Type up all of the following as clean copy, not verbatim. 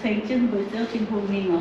thành chân với gieo trên hồ nghỉ ngọ.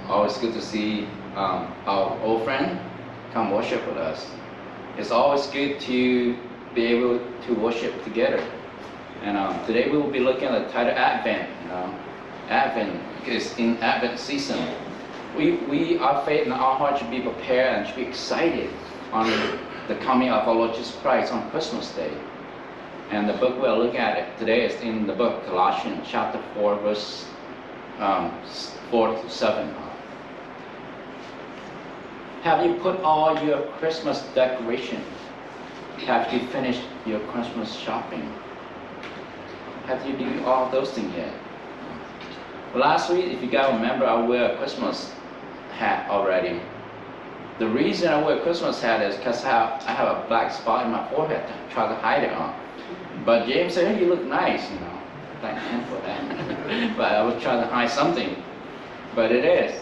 always good to see our old friend come worship with us. It's always good to be able to worship together. And today we will be looking at the title Advent. Advent is in Advent season. Our faith and our heart should be prepared and should be excited on the coming of our Lord Jesus Christ on Christmas Day. And the book we're looking at today is in the book Colossians chapter 4 verse 4 to 7. Have you put all your Christmas decorations? Have you finished your Christmas shopping? Have you done all those things yet? Last week, if you guys remember, I wear a Christmas hat already. The reason I wear a Christmas hat is because I have a black spot in my forehead to try to hide it on. But James said, hey, you look nice, Thank him for that. But I was trying to hide something. But it is.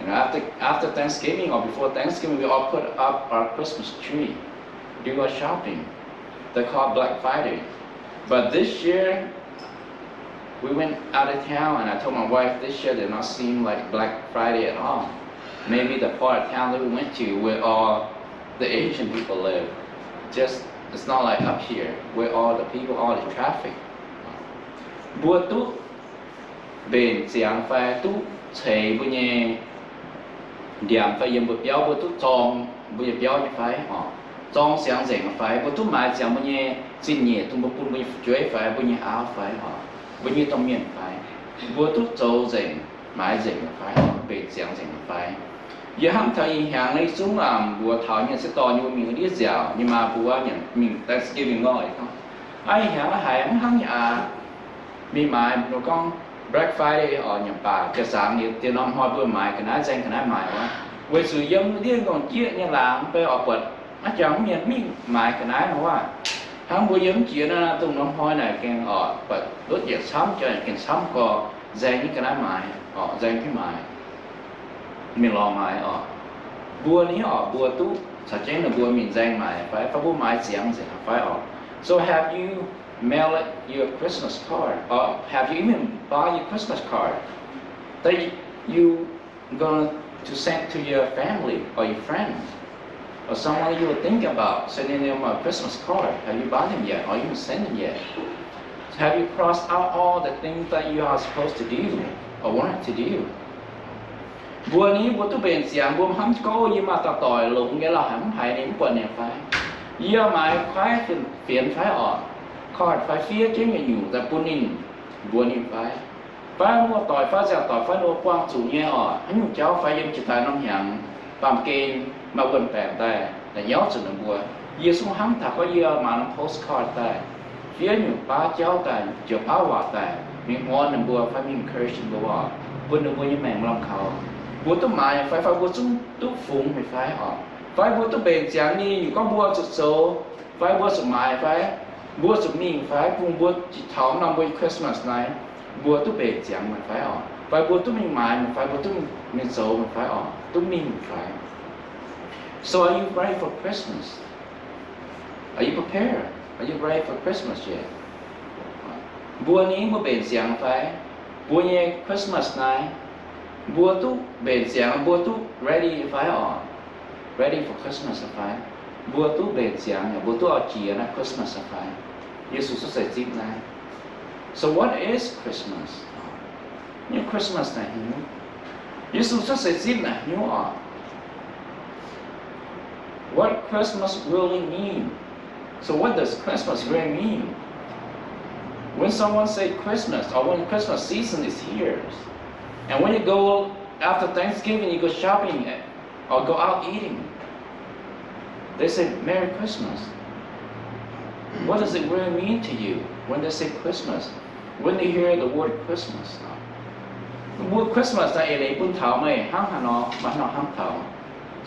After Thanksgiving or before Thanksgiving, we all put up our Christmas tree, do our shopping. They call it Black Friday. But this year, we went out of town, and I told my wife this year did not seem like Black Friday at all. Maybe the part of town that we went to where all the Asian people live. It's not like up here where all the people, all the traffic. Bua tu bên xiang phai tu chạy bua nhẹ điểm phai yếm bua béo bua tu Tong bua béo như phai Tong xiang rèn phai bua tu mai xiang bua nhẹ chín nhẹ tu bua pun bua chuối phai bua nhẹ áo phai bua nhẹ tông miên phai bua tu châu rèn mai rèn phai bên xiang rèn phai. Giờ ham thấy hàng này xuống làm bùa thảo nhận sẽ to như mình đi dẻo nhưng mà bùa nhận mình Thanksgiving ngồi không ai hàng là hải hăng nhà mi mài nó con Black Friday ở nhà bà cái sáng thì tiền ông hoa bữa mài cái ná danh cái ná mài quá với sự dân điên còn chia như là bây ở quật nó chẳng nhận mình mài cái ná nó quá hàng bữa dân chia nó tung nó hoa này cái ở quật đốt nhiệt sắm cho cái sắm có danh như cái ná mài ở danh cái mài mình lo mài ở bùa ní ở bùa tu thật chính là bùa mình danh mài phải bùa mài xiang gì phải ở. So have you mailed your Christmas card, or have you even bought your Christmas card that you going to send to your family or your friends or someone you were thinking about sending them a Christmas card? Have you bought them yet, or even sent them yet? Have you crossed out all the things that you are supposed to do or wanted to do? Bùa ní bùa tu bền xiang bùa hắm câu nhưng mà tao tỏi lụng cái là hắm hay đến quần này phải. Giờ mà phải phiền phải ở card phải phía trên người nhủ ra bùa nín bùa nín phải mua tỏi phải ra tỏi phải mua quang chủ nhẹ ở anh nhủ cháu phải dùng chỉ tài nông hàng tạm kênh mà quần bèn tay là giáo sự nó bùa. Giờ xuống hắm thà có giờ mà nó postcard tay phía nhủ ba cháu tay chụp áo vạt tay mình ngon nó bùa phải mình encourage bùa bùa nó bùa như mèn lòng khẩu. Bùa tu mài phải bùa tu phụng phải bùa tu bền xiang niอยู่ก็บัวสุดโซphải bùaสุดหมายphải bùaสุดนิ่งphải bùa chỉ thảo năm bùa Christmas này bùa tu bền xiang mình phải bùa tu mình mài mình phải bùa tu mìnhโซmình phải tu mình phải. So are you ready for Christmas? Are you prepared? Are you ready for Christmas yet? Bùa ní bùa bền xiang phải bùa nhẹ Christmas này bùa tu bền xiang bùa tu ready phải ready for Christmas phải bùa tu bền xiang bùa tu ở chia na Christmas phải Jesus sẽ dịp này. So what is Christmas? Như Christmas này Jesus sẽ dịp này như what Christmas really mean? So what does Christmas really mean? When someone say Christmas or when Christmas season is here. And when you go after Thanksgiving, you go shopping or go out eating, they say Merry Christmas. What does it really mean to you when they say Christmas? When they hear the word Christmas? The word Christmas là để bún thảo mày hăng hà nó mà nó hăng thảo.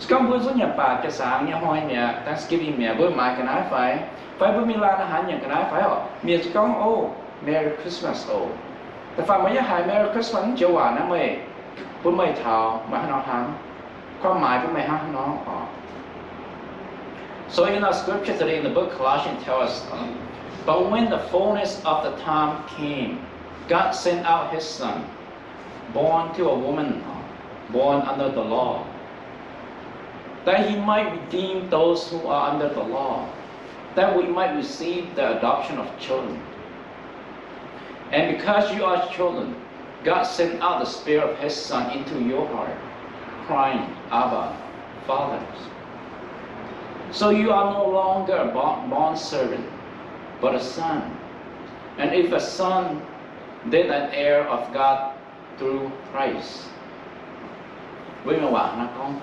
Trong bữa số nhà bà cái sáng nhà hoài nhà Thanksgiving nhà bữa mai cái nái phải bữa Milan là hắn nhà cái nái phải họ miền chỉ có Merry Christmasแต่ฟังไม่ยากหาย Merry Christmas เจียวหวานนะเมย์ปุ่นไม่เท้ามาให้น้องทั้งความหมายปุ่นไม่ให้น้องออก So in our scripture today in the book Colossians tells us, but when the fullness of the time came, God sent out His Son, born to a woman, born under the law, that He might redeem those who are under the law, that we might receive the adoption of children. And because you are children, God sent out the Spirit of His Son into your heart, crying, Abba, Father. So you are no longer a bond servant, but a son. And if a son, then an heir of God through Christ. Với mà bảo là con,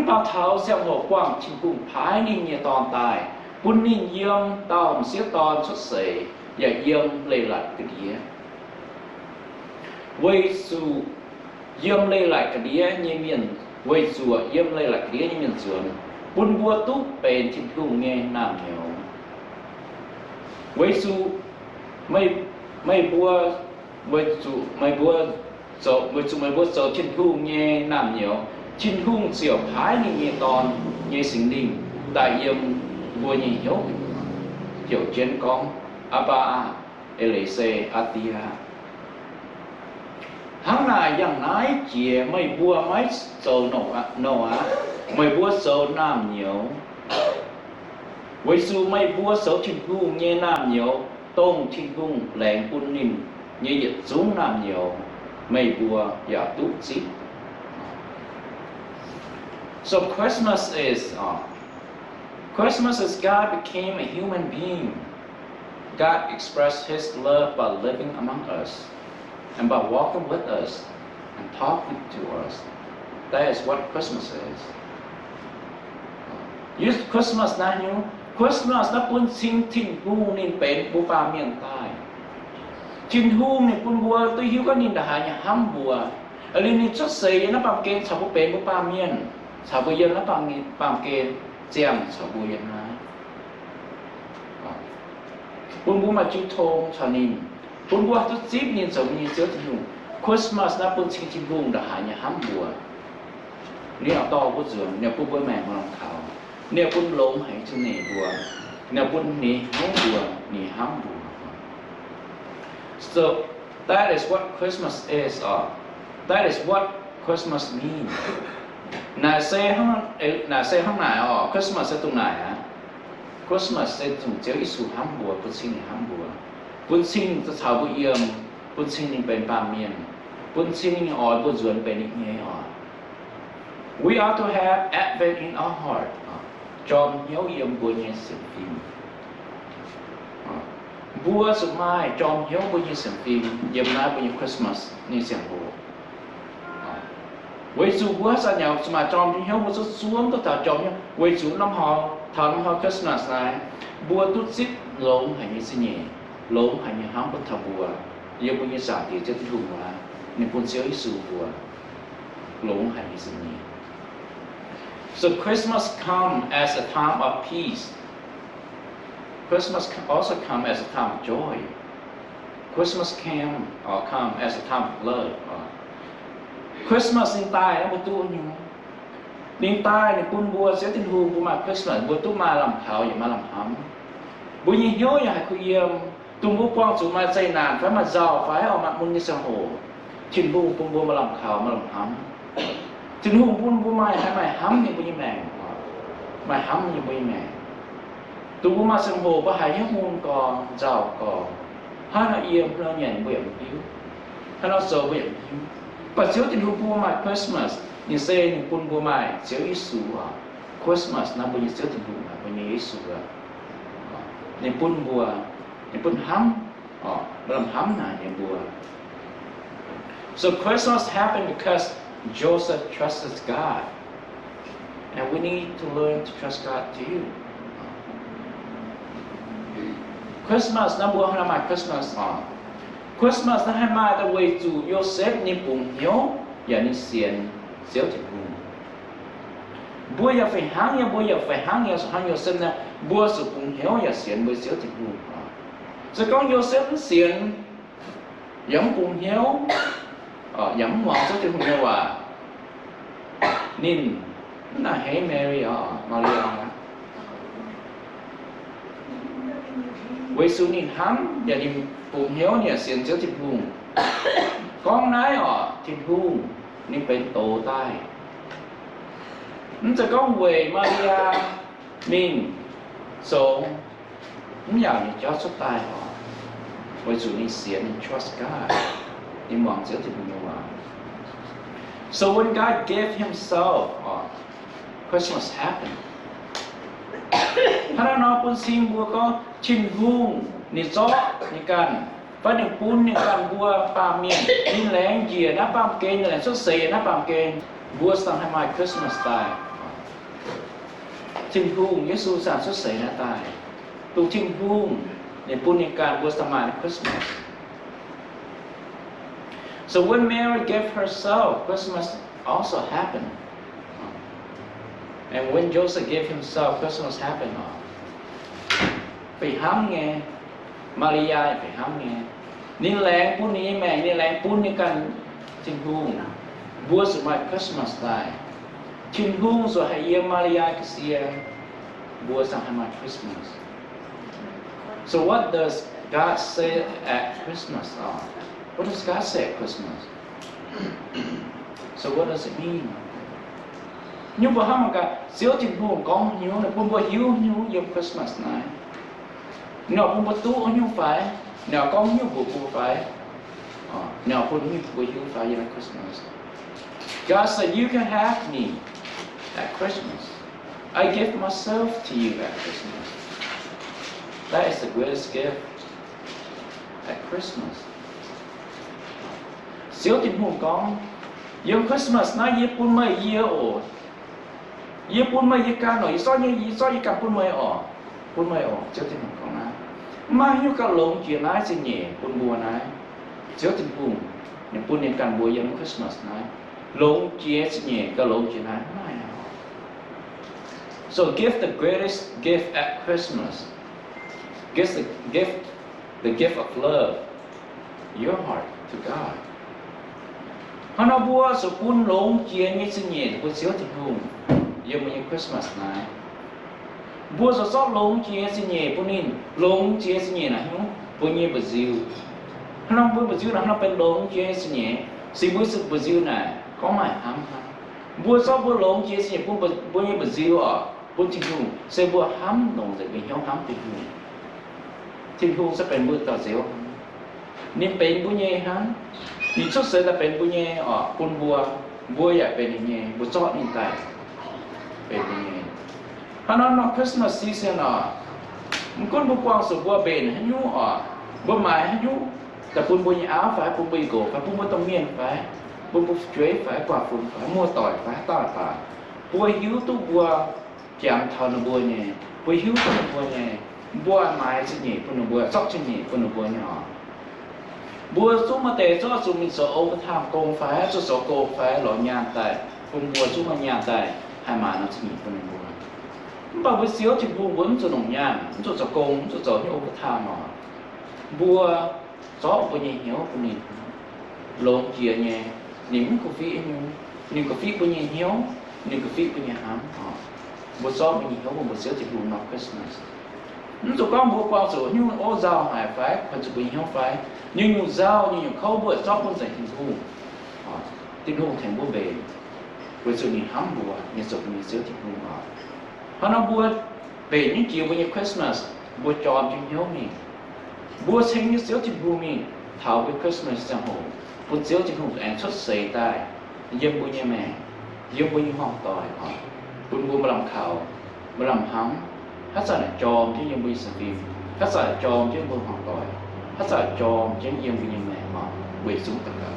bao thảo xem hồ quang chim cùng phái ninh như tòn tài, bún ninh yếm tàu xiết tòn xuất sể, và yếm lê lại cái đĩa. Với dù yếm lê lại cái đĩa như miền, với dù yếm lê lại cái đĩa như miền ruộng, bún bua túc bền chim cùng nghe nam nhiều. Với dù mây bua với dù mây bua dầu trên hung nghe nam nhiều trên hung diệu phái như tòn như sinh linh đại yếm vua như hiếu hiểu trên con Abba Elise Atia hắn là yang nái chìa mây bua máy dầu nổ á mây bua dầu nam nhiều với dù mây bua dầu trên hung nghe nam nhiều tông trên hung lẹn quân ninh như dịch xuống nam nhiều mây bùa và túc xít. So Christmas is God became a human being. God expressed His love by living among us and by walking with us and talking to us. That is what Christmas is. Use Christmas na nyo. Christmas na pun sing tin hu nin pen bu pa miền tai. Trên hung này quân bùa tôi hiếu có nhìn đã hại nhà hâm bùa, ở đây nhìn xuất xì nó bằng kén sao có bền của ba miền, sao bây giờ nó bằng kén chèm sao bây giờ này, quân bùa mà chú thôn sao nhìn, quân bùa tôi zip nhìn sao nhìn giữa trên hung, Christmas nó quân xin trên hung đã hại nhà hâm bùa, nếu to có giường, nếu quân bùa mẹ mà làm khảo, nếu quân lốm hay cho nề bùa, nếu quân nề hông bùa, nề hâm bùa. So that is what Christmas is. That is what Christmas means. Nà xe không này Christmas sẽ tung này à? Christmas sẽ tung chiếu Isu hâm bùa, bún xin hâm bùa, bún xinจะชาวบุญบนxinเป็นปามเมียนบนxinบนส่วนเป็นอีกไงWe are to have Advent in our heart. จอมเหี้ยวเยี่ยมบุญยังสิบปีBua sự mai trong hiếu bao nhiêu xem phim, dịp nay bao nhiêu Christmas như xem bùa. Với dù bua sao nhau mà trong hiếu bua xuống tất cả trong hiếu, với dù năm họ Christmas này, bua tút xít lộn hay như thế nhỉ, lộn hay như hám bất thà bua, yêu bao nhiêu sản thì chất thùng mà, nên buôn xíu ít bua, lộn hay như thế nhỉ. So Christmas come as a time of peace. Christmas also come as a time of joy. Christmas come as a time of love. Christmas in tai nó bố tu nhiều. In tai thì bún bùa sẽ tin hùng bùa mà Christmas bố tu mà làm khảo vậy mà làm hắm. Bố nhìn hiếu nhà hay khuya tung bố quang chủ mà dây nàn phải mà giàu phải ở mặt môn như sông hồ. Trình hùng bún bùa mà làm khảo mà làm hắm. Trình hùng bún bùa mà hay mày hắm như bố như mẹ. Mày hắm như bố như mẹ. Tụi mà sân hồ có hai nhắc môn còn giàu còn hai nó yên nó nhận nguyện hiếu hai nó sầu nguyện hiếu và chiếu tình hôn bùa mai Christmas nhìn xe nhìn quân bùa mai chiếu Isu Christmas nó bây giờ chiếu tình hôn mà bây giờ Isu nhìn quân bùa nhìn quân hắm làm hắm là nhìn bùa. So Christmas happened because Joseph trusted God and we need to learn to trust God too. Christmas nó bùa hay là Christmas Christmas nó hai mai ta quay chủ Joseph ni bùng hiếu và ni xiên xéo thịt bùng bùa giờ phải hang ya bùa giờ phải hang Joseph nè bùa sự bùng hiếu và xiên bùa xéo thịt bùng rồi con Joseph xiên giống bùng hiếu giống ngọt xéo thịt bùng hiếu nín là hey Mary Maria với số nhìn hắn và nhìn bùn hiếu nhà xiên chiếu thịt hùng con nái thịt hùng nên bên tổ tai nóจะcó về Maria nên số nó giàu như cho số tai họ với chủ nên xiên nên trust God nên mong sẽ tìm nhiều mà so when God gave Himself Christmas happened ถ้าเราพูดสิ่งบัวก็ชินหุ่งนี่จ้อนี่กันเพราะนี่ปูนนี่กันบัวปามเมียนนี่แรงเยียนะปามเกณฑ์นี่แหละสุดเสียนะปามเกณฑ์บัวสั่งให้มาคริสต์มาสตายชินหุ่งเยซูสั่งสุดเสียนะตายตูชินหุ่งนี่ปูนนี่กันบัวสั่งมาคริสต์มาส so when Mary gave herself Christmas also happened and when Joseph gave himself Christmas happened ไปห้ามไงมาริยาไปห้ามไงนี่แรงปุ้นนี้แม่นี่แรงปุ้นนี่กันชินหุ่งบัวสมัยคริสต์มาสได้ชินหุ่งส่วนให้เยี่ยมมาริยาเสียบัวสั่งให้มาคริสต์มาส so what does God say at Christmas what does God say at Christmas so what does it mean nhưng mà ham cả xíu thì buồn con hiếu này buồn hiếu dùng Christmas này nào buồn tu hiếu phải nào con hiếu buồn phải nào buồn hiếu phải như Christmas God said you can have me at Christmas I give myself to you at Christmas that is the greatest gift at Christmas xíu thì buồn con dùng Christmas nói với buồn mấy year oldยี่ปุ่นไม่ยี่การหน่อยซ้อยยี่กับปุ่นไม่ออกเจ้าที่หนึ่งของน้ามาอยู่กับหลงเจียน้าสิเนี่ยปุ่นบัวน้าเจ้าที่ปุ่นเนี่ยปุ่นเนี่ยการบัวยังคริสต์มาสน้าหลงเจียสิเนี่ยกับหลงเจียน้าไม่เอา so give the greatest gift at Christmas give the gift of love your heart to God ฮานาบัวสุปุ่นหลงเจียนี่สิเนี่ยปุ่นเจ้าที่ปุ่นยังมีคริสต์มาสนะบัวสดๆลงเจียสิเนี่ยปุ่นนี่ลงเจียสิเนี่ยนะฮิวปุ่นยี่บราซิลถ้าเราบัวบราซิลนะเราเป็นลงเจียสิเนี่ยสิบัวสุดบราซิลน่ะก็ไม่ห้ามบัวสดบัวลงเจียสิเนี่ยปุ่นยี่บราซิลปุ่นทิ้งหูเสียบัวห้ามลงจากเป็นห้องห้ามทิ้งหูจะเป็นบัวต่อเสียวนี่เป็นปุ่นยี่ฮันนี่ชุดเสียจะเป็นปุ่นยี่ปุ่นบัวอยากเป็นยังไงบัวจอดนี่ตายเป็นยังไงเพราะนั้นคริสต์มาสซีซั่นมันก็บุกวางสุบัวเป็นให้ยูบัวหมายให้ยูแต่ปุ่นบัวยี่อ้าวฝ่ายปุ่นบัวโกฝ่ายปุ่นบัวต้องเมียนฝ่ายปุ่นบัวช่วยฝ่ายกว่าฝุ่นฝ่ายมัวต่อยฝ่ายต่อยฝ่ายบัวหิวตู้บัวจางทอนบัวเนี่ยบัวหิวปุ่นบัวเนี่ยบัวหมายสิเนี่ยปุ่นบัวซอกสิเนี่ยปุ่นบัวเนี่ยบัวสู้มาแต่สู้สู้มีโซโอทำโกงฝ่ายสู้โซโกงฝ่ายหล่อยานแต่ปุ่นบัวสู้มายานแต่hai mà nó chỉ phần buồn, bảo với xíu thì buồn vẫn cho nồng nhàn, cho công, cho những ông tham mà, bùa gió bùa nhẹ hiếu bùa nhẹ, lồng chia nhẹ, nín cà phê nín cà phê bùa nhẹ hiếu, nín cà phê bùa nhẹ hám, bùa gió bùa nhẹ hiếu bùa xíu thì buồn nó Christmas, cho con bùa qua rồi nhưng ô giao hải phái, còn cho bùa hiếu phái, nhưng nhiều giao nhưng nhiều khâu bùa gió bùa dậy tình hùng thành bùa về với sự nhìn hám bùa, nhìn sự nhìn xíu thì buồn họ. Họ nói bùa về những chiều với Christmas, bùa tròn cho nhớ mình. Bùa sinh như xíu thì buồn mình, thảo với Christmas sang hồ. Bùa xíu thì hùng ảnh xuất xế tài, dân bùa nhà mẹ, dân bùa như hoàng tỏi họ. Bùa mà làm khảo, mà làm hám, hát giả là tròn chứ dân bùa sang phim, hát giả là tròn chứ bùa hoàng tỏi, hát giả là tròn chứ dân bùa nhà mẹ họ, quê xuống tất cả.